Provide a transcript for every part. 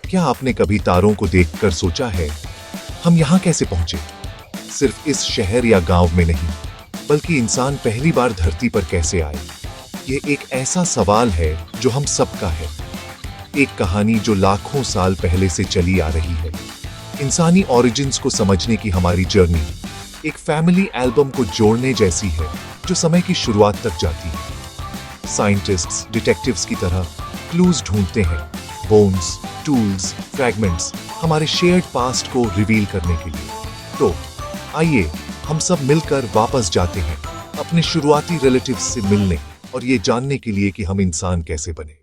क्या आपने कभी तारों को देखकर सोचा है, हम यहाँ कैसे पहुंचे? सिर्फ इस शहर या गांव में नहीं, बल्कि इंसान पहली बार धरती पर कैसे आए? ये एक ऐसा सवाल है जो हम सबका है। एक कहानी जो लाखों साल पहले से चली आ रही है। इंसानी ओरिजिन्स को समझने की हमारी जर्नी एक फैमिली एल्बम को जोड़ने जैसी है जो समय की शुरुआत तक जाती है। साइंटिस्ट्स डिटेक्टिव्स की तरह क्लूज ढूंढते हैं, बोन्स, टूल्स, फ्रैगमेंट्स, हमारे शेयर्ड पास्ट को रिवील करने के लिए। तो आइए हम सब मिलकर वापस जाते हैं अपने शुरुआती रिलेटिव्स से मिलने और ये जानने के लिए कि हम इंसान कैसे बने।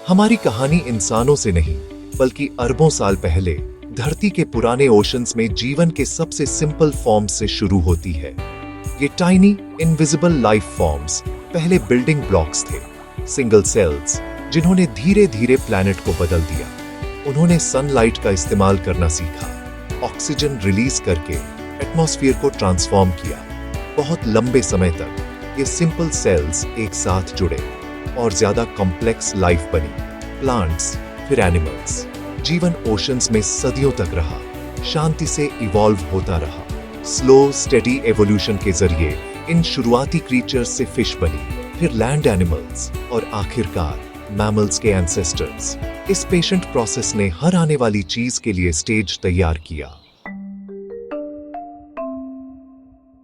हमारी कहानी इंसानों से नहीं, बल्कि अरबों साल पहले धरती के पुराने ओशंस में जीवन के सबसे सिंपल फॉर्म्स से शुरू होती है। ये टाइनी इनविजिबल लाइफ फॉर्म्स पहले बिल्डिंग ब्लॉक्स थे, सिंगल सेल्स, जिन्होंने धीरे धीरे प्लैनेट को बदल दिया। उन्होंने सनलाइट का इस्तेमाल करना सीखा, ऑक्सीजन रिलीज करके एटमॉस्फेयर को ट्रांसफॉर्म किया। बहुत लंबे समय तक ये सिंपल सेल्स एक साथ जुड़े और ज्यादा कॉम्प्लेक्स लाइफ बनी। प्लांट्स, फिर एनिमल्स। जीवन ओशंस में सदियों तक रहा, शांति से इवॉल्व होता रहा। स्लो स्टेडी एवोल्यूशन के जरिए इन शुरुआती क्रीचर्स से फिश बनी, फिर लैंड एनिमल्स और आखिरकार मैमल्स के एंसेस्टर्स। इस पेशेंट प्रोसेस ने हर आने वाली चीज के लिए स्टेज तैयार किया।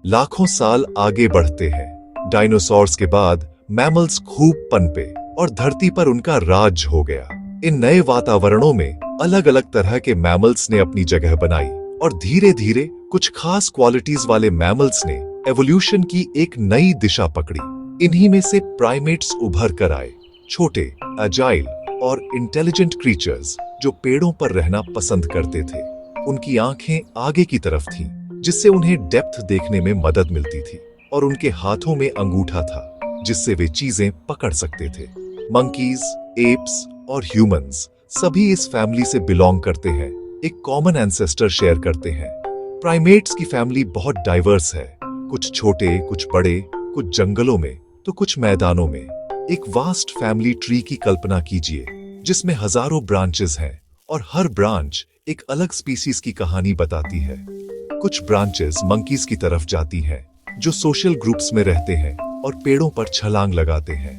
लाखों साल आगे बढ़ते हैं। डायनासोर्स के बाद मैमल्स खूब पनपे और धरती पर उनका राज हो गया। इन नए वातावरणों में अलग अलग तरह के मैमल्स ने अपनी जगह बनाई और धीरे धीरे कुछ खास क्वालिटीज वाले मैमल्स ने एवोल्यूशन की एक नई दिशा पकड़ी। इन्हीं में से प्राइमेट्स उभर कर आए, छोटे, अजाइल और इंटेलिजेंट क्रीचर्स जो पेड़ों पर रहना पसंद करते थे। उनकी आंखें आगे की तरफ थीं, जिससे उन्हें डेप्थ देखने में मदद मिलती थी, और उनके हाथों में अंगूठा था जिससे वे चीजें पकड़ सकते थे। मंकीज, एप्स और ह्यूमंस सभी इस फैमिली से बिलोंग करते हैं, एक कॉमन एंसेस्टर शेयर करते हैं। प्राइमेट्स की फैमिली बहुत डाइवर्स है, कुछ छोटे, कुछ बड़े, कुछ जंगलों में तो कुछ मैदानों में। एक वास्ट फैमिली ट्री की कल्पना कीजिए जिसमें हजारों ब्रांचेस हैं और हर ब्रांच एक अलग स्पीसीज की कहानी बताती है। कुछ ब्रांचेस मंकीज की तरफ जाती हैं जो सोशल ग्रुप्स में रहते हैं और पेड़ों पर छलांग लगाते हैं।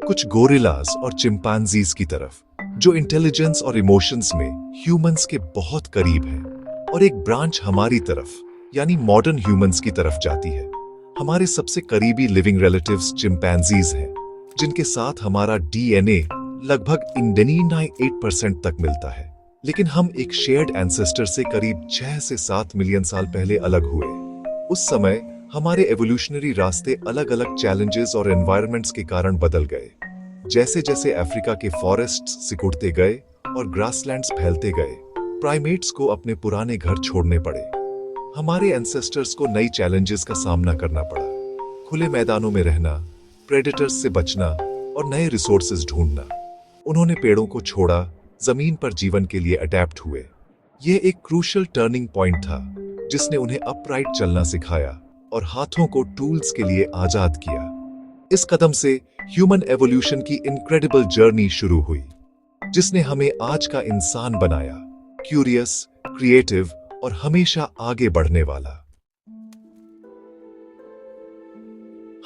कुछ गोरिल्लास और चिंपैंजीज की तरफ जो इंटेलिजेंस और इमोशंस में ह्यूमंस के बहुत करीब है। और एक ब्रांच हमारी तरफ यानी मॉडर्न ह्यूमंस की तरफ जाती है। हमारे सबसे करीबी लिविंग रिलेटिव्स चिंपैंजीज हैं, जिनके साथ हमारा डीएनए लगभग 98% तक मिलता है। लेकिन हम एक शेयर्ड एंसेस्टर से करीब 6 से 7 मिलियन साल पहले अलग हुए। उस समय हमारे एवोल्यूशनरी रास्ते अलग अलग चैलेंजेस और एनवायरनमेंट्स के कारण बदल गए। जैसे जैसे अफ्रीका के फॉरेस्ट्स सिकुड़ते गए और ग्रासलैंड्स फैलते गए, प्राइमेट्स को अपने पुराने घर छोड़ने पड़े। हमारे एंसेस्टर्स को नई चैलेंजेस का सामना करना पड़ा, खुले मैदानों में रहना, प्रेडेटर्स से बचना और नए रिसोर्सेज ढूंढना। उन्होंने पेड़ों को छोड़ा, जमीन पर जीवन के लिए अडेप्ट हुए। यह एक क्रूशियल टर्निंग पॉइंट था जिसने उन्हें अपराइट चलना सिखाया और हाथों को टूल्स के लिए आजाद किया। इस कदम से ह्यूमन एवोल्यूशन की इनक्रेडिबल जर्नी शुरू हुई, जिसने हमें आज का इंसान बनाया, क्यूरियस, क्रिएटिव और हमेशा आगे बढ़ने वाला।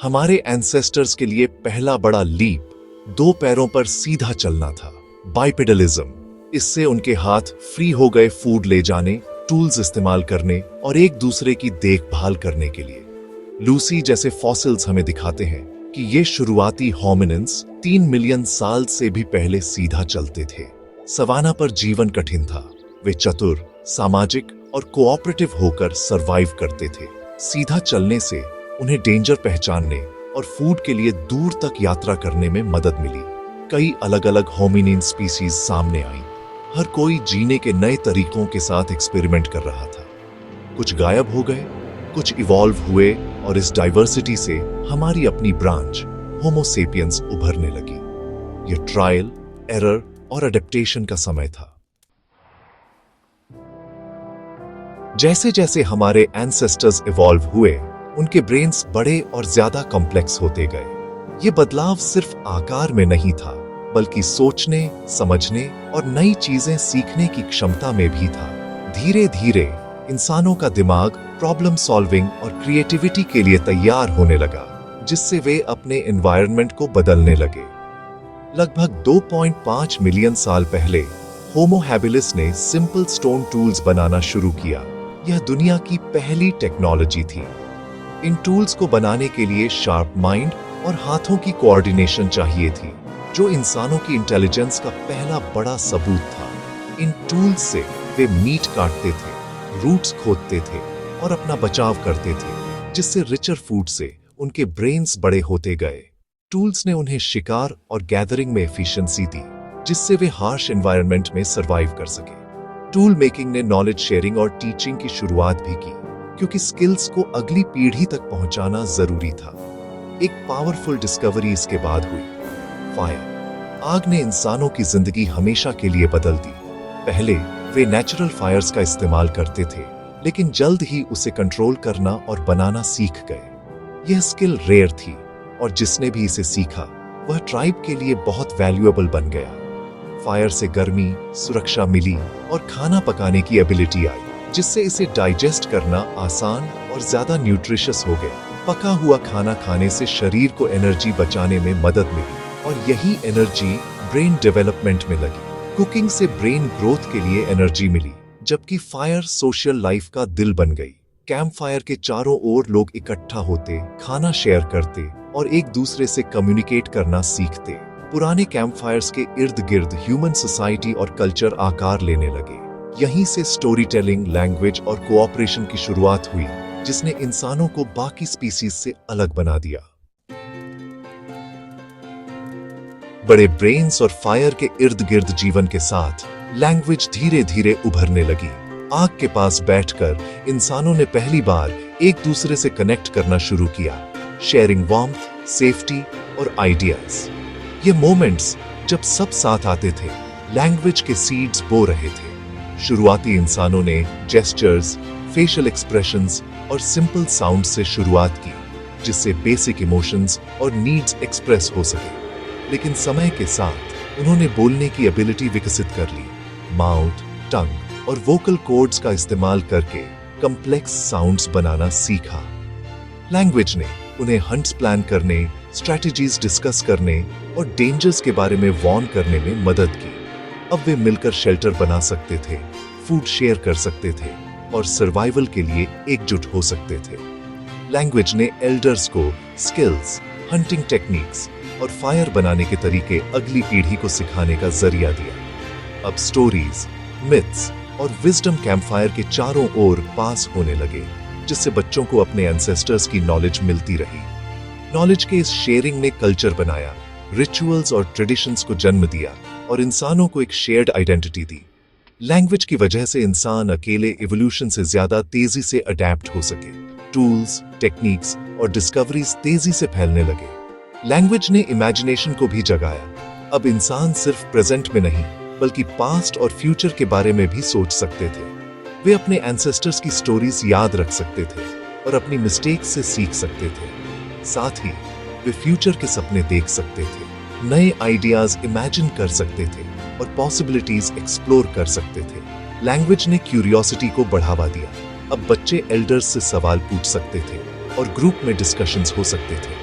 हमारे एंसेस्टर्स के लिए पहला बड़ा लीप 2 पैरों पर सीधा चलना था, बाइपेडलिज्म। इससे उनके हाथ फ्री हो गए फूड ले जाने, टूल्स इस्तेमाल करने और एक दूसरे की देखभाल करने के लिए। लूसी जैसे फॉसिल्स हमें दिखाते हैं कि ये शुरुआती होमिनिन्स 3 मिलियन साल से भी पहले सीधा चलते थे। सवाना पर जीवन कठिन था, वे चतुर, सामाजिक और कोऑपरेटिव होकर सरवाइव करते थे। सीधा चलने से उन्हें डेंजर पहचानने और फूड के लिए दूर तक यात्रा करने में मदद मिली। कई अलग अलग होमिनिन स्पीसीज सामने आई, हर कोई जीने के नए तरीकों के साथ एक्सपेरिमेंट कर रहा था। कुछ गायब हो गए, कुछ इवॉल्व हुए और इस डाइवर्सिटी से हमारी अपनी ब्रांच होमो सेपियंस उभरने लगी। यह ट्रायल, एरर और अडेप्टेशन का समय था। जैसे जैसे हमारे एंसेस्टर्स इवॉल्व हुए, उनके ब्रेन्स बड़े और ज्यादा कॉम्प्लेक्स होते गए। ये बदलाव सिर्फ आकार में नहीं था, बल्कि सोचने, समझने और नई चीजें सीखने की क्षमता में भी था। धीरे धीरे इंसानों का दिमाग प्रॉब्लम सॉल्विंग और क्रिएटिविटी के लिए तैयार होने लगा, जिससे वे अपने एनवायरनमेंट को बदलने लगे। लगभग 2.5 मिलियन साल पहले होमो हैबिलिस ने सिंपल स्टोन टूल्स बनाना शुरू किया। यह दुनिया की पहली टेक्नोलॉजी थी। इन टूल्स को बनाने के लिए शार्प माइंड और हाथों की कोऑर्डिनेशन चाहिए थी, जो इंसानों की इंटेलिजेंस का पहला बड़ा सबूत था। इन टूल्स से वे मीट काटते थे, रूट्स खोदते थे और अपना बचाव करते थे, जिससे रिचर फूड से उनके ब्रेन्स बड़े होते गए। टूल्स ने उन्हें शिकार और गैदरिंग में एफिशिएंसी दी, जिससे वे हार्श एनवायरनमेंट में सरवाइव कर सके। टूल मेकिंग ने नॉलेज शेयरिंग और टीचिंग की शुरुआत भी की, क्योंकि स्किल्स को अगली पीढ़ी तक पहुंचाना जरूरी था। एक पावरफुल डिस्कवरी इसके बाद हुई, फायर। आग ने इंसानों की जिंदगी हमेशा के लिए बदल दी। पहले वे नेचुरल फायर्स का इस्तेमाल करते थे, लेकिन जल्द ही उसे कंट्रोल करना और बनाना सीख गए। यह स्किल रेयर थी और जिसने भी इसे सीखा वह ट्राइब के लिए बहुत वैल्यूएबल बन गया। फायर से गर्मी, सुरक्षा मिली और खाना पकाने की एबिलिटी आई, जिससे इसे डाइजेस्ट करना आसान और ज्यादा न्यूट्रिशियस हो गया। पका हुआ खाना खाने से शरीर को एनर्जी बचाने में मदद मिली और यही एनर्जी ब्रेन डेवलपमेंट में लगी। कुकिंग से ब्रेन ग्रोथ के लिए एनर्जी मिली, जबकि फायर सोशल लाइफ का दिल बन गई। कैंप फायर के चारों ओर लोग इकट्ठा होते, खाना शेयर करते और एक दूसरे से कम्युनिकेट करना सीखते। पुराने कैंप फायर्स के इर्द गिर्द ह्यूमन सोसाइटी और कल्चर आकार लेने लगे। यहीं से स्टोरी टेलिंग, लैंग्वेज और कोऑपरेशन की शुरुआत हुई, जिसने इंसानों को बाकी स्पीसीज से अलग बना दिया। बड़े ब्रेन्स और फायर के इर्द गिर्द जीवन के साथ लैंग्वेज धीरे धीरे उभरने लगी। आग के पास बैठकर इंसानों ने पहली बार एक दूसरे से कनेक्ट करना शुरू किया, शेयरिंग वार्मथ, सेफ्टी और आइडियाज। ये मोमेंट्स जब सब साथ आते थे, लैंग्वेज के सीड्स बो रहे थे। शुरुआती इंसानों ने जेस्चर्स, फेशियल एक्सप्रेशंस और सिंपल साउंड से शुरुआत की, जिससे बेसिक इमोशंस और नीड्स एक्सप्रेस हो सके। लेकिन समय के साथ उन्होंने बोलने की एबिलिटी विकसित कर ली। माउथ, टंग और वोकल कॉर्ड्स का इस्तेमाल करके कॉम्प्लेक्स साउंड्स बनाना सीखा। लैंग्वेज ने उन्हें हंट्स प्लान करने, स्ट्रैटेजीज डिस्कस करने और डेंजर्स के बारे में वार्न करने में मदद की। अब वे मिलकर शेल्टर बना सकते थे, फूड शेयर कर सकते थे और सर्वाइवल के लिए एकजुट हो सकते थे। लैंग्वेज ने एल्डर्स को स्किल्स, हंटिंग टेक्निक्स और फायर बनाने के तरीके अगली पीढ़ी को सिखाने का जरिया दिया। अब स्टोरीज, मिथ्स और विजडम कैंपफायर के चारों ओर पास होने लगे, जिससे बच्चों को अपने एंसेस्टर्स की नॉलेज मिलती रही। नॉलेज के इस शेयरिंग ने कल्चर बनाया, रिचुअल्स और ट्रेडिशंस को जन्म दिया और इंसानों को एक शेयर्ड आइडेंटिटी दी। लैंग्वेज की वजह से इंसान अकेले इवोल्यूशन से ज्यादा तेजी से अडेप्ट हो सके। टूल्स, टेक्निक्स और डिस्कवरीज तेजी से फैलने लगे। लैंग्वेज ने इमेजिनेशन को भी जगाया। अब इंसान सिर्फ प्रेजेंट में नहीं, बल्कि पास्ट और फ्यूचर के बारे में भी सोच सकते थे। वे अपने एंसेस्टर्स की स्टोरीज याद रख सकते थे और अपनी मिस्टेक्स से सीख सकते थे। साथ ही वे फ्यूचर के सपने देख सकते थे, नए आइडियाज इमेजिन कर सकते थे और पॉसिबिलिटीज एक्सप्लोर कर सकते थे। लैंग्वेज ने क्यूरियोसिटी को बढ़ावा दिया। अब बच्चे एल्डर्स से सवाल पूछ सकते थे और ग्रुप में डिस्कशंस हो सकते थे।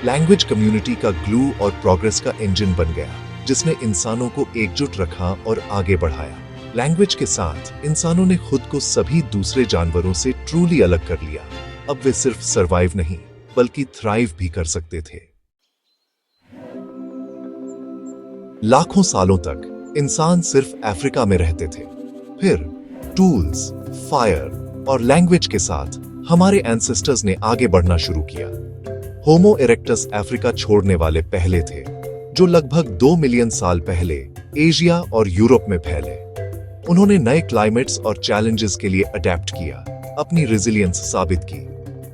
लैंग्वेज कम्युनिटी का ग्लू और प्रोग्रेस का इंजन बन गया, जिसने इंसानों को एकजुट रखा और आगे बढ़ाया। लैंग्वेज के साथ इंसानों ने खुद को सभी दूसरे जानवरों से ट्रूली अलग कर लिया। अब वे सिर्फ सरवाइव नहीं, बल्कि थ्राइव भी कर सकते थे। लाखों सालों तक इंसान सिर्फ अफ्रीका में रहते थे। फिर टूल्स, फायर और लैंग्वेज के साथ हमारे एंसेस्टर्स ने आगे बढ़ना शुरू किया। होमो इरेक्टस अफ्रीका छोड़ने वाले पहले थे, जो लगभग 2 मिलियन साल पहले एशिया और यूरोप में फैले। उन्होंने नए क्लाइमेट्स और चैलेंजेस के लिए अडेप्ट किया, अपनी रेजिलियंस साबित की।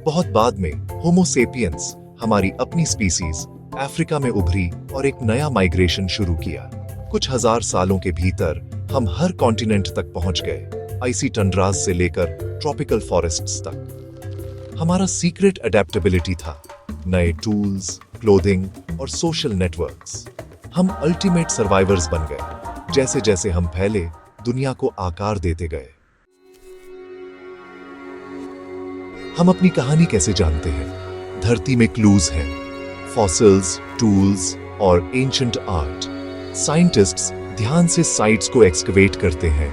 बहुत बाद में होमो सेपियंस, हमारी अपनी स्पीसीज, अफ्रीका में उभरी और एक नया माइग्रेशन शुरू किया। कुछ हजार सालों के भीतर हम हर कॉन्टिनेंट तक पहुंच गए, आइसी टंड्रास से लेकर ट्रॉपिकल फॉरेस्ट्स तक। हमारा सीक्रेट अडेप्टेबिलिटी था, नए टूल्स, क्लोथिंग और सोशल नेटवर्क्स। हम अल्टीमेट सर्वाइवर्स बन गए। जैसे जैसे हम फैले, दुनिया को आकार देते गए। हम अपनी कहानी कैसे जानते हैं? धरती में क्लूज हैं, फॉसिल्स, टूल्स और एंशंट आर्ट। साइंटिस्ट्स ध्यान से साइट्स को एक्सकवेट करते हैं,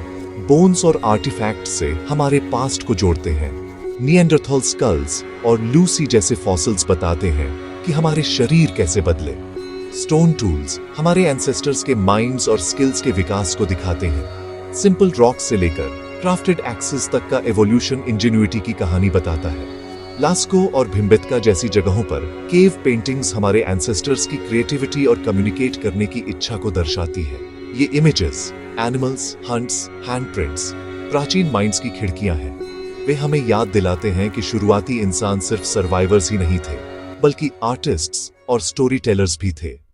बोन्स और आर्टिफैक्ट से हमारे पास्ट को जोड़ते हैं। निएंडरथल स्कल्स और लूसी जैसे फॉसिल्स बताते हैं कि हमारे शरीर कैसे बदले। स्टोन टूल्स हमारे एंसेस्टर्स के माइंड्स और स्किल्स के विकास को दिखाते हैं। सिंपल रॉक से लेकर क्राफ्टेड एक्सेस तक का एवोल्यूशन इंजेन्युइटी की कहानी बताता है। लास्को और भिम्बेटका जैसी जगहों पर केव पेंटिंग्स हमारे एंसेस्टर्स की क्रिएटिविटी और कम्युनिकेट करने की इच्छा को दर्शाती है। ये इमेजेस, एनिमल्स, हंट्स, हैंडप्रिंट्स प्राचीन माइंड्स की खिड़कियां हैं। वे हमें याद दिलाते हैं कि शुरुआती इंसान सिर्फ सर्वाइवर्स ही नहीं थे, बल्कि आर्टिस्ट्स और स्टोरी टेलर्स भी थे।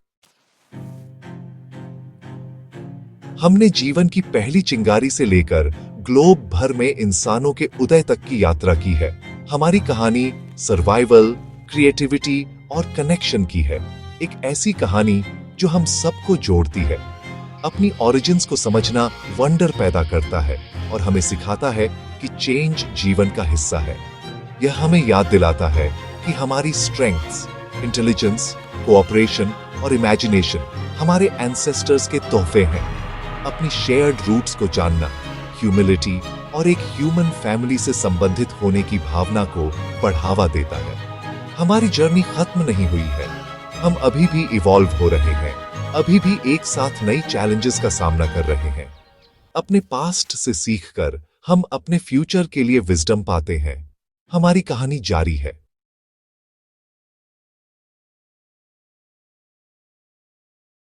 हमने जीवन की पहली चिंगारी से लेकर ग्लोब भर में इंसानों के उदय तक की यात्रा की है। हमारी कहानी सर्वाइवल, क्रिएटिविटी और कनेक्शन की है। एक ऐसी कहानी जो हम सबको जोड़ती है। अपनी ओरिजिन्स को समझना वंडर पैदा करता है और हमें सिखाता है कि चेंज जीवन का हिस्सा है। यह हमें याद दिलाता है कि हमारी स्ट्रेंथ्स, इंटेलिजेंस, कोऑपरेशन और इमेजिनेशन हमारे एंसेस्टर्स के तोहफे हैं। अपनी शेयर्ड रूट्स को जानना, ह्यूमिलिटी और एक ह्यूमन फैमिली से संबंधित होने की भावना को बढ़ावा देता है। हमारी जर्नी खत्म नहीं हुई है। हम अभी भी इवॉल्व हो रहे हैं, अभी भी एक साथ नई चैलेंजेस का सामना कर रहे हैं। अपने पास्ट से सीखकर हम अपने फ्यूचर के लिए विजडम पाते हैं। हमारी कहानी जारी है।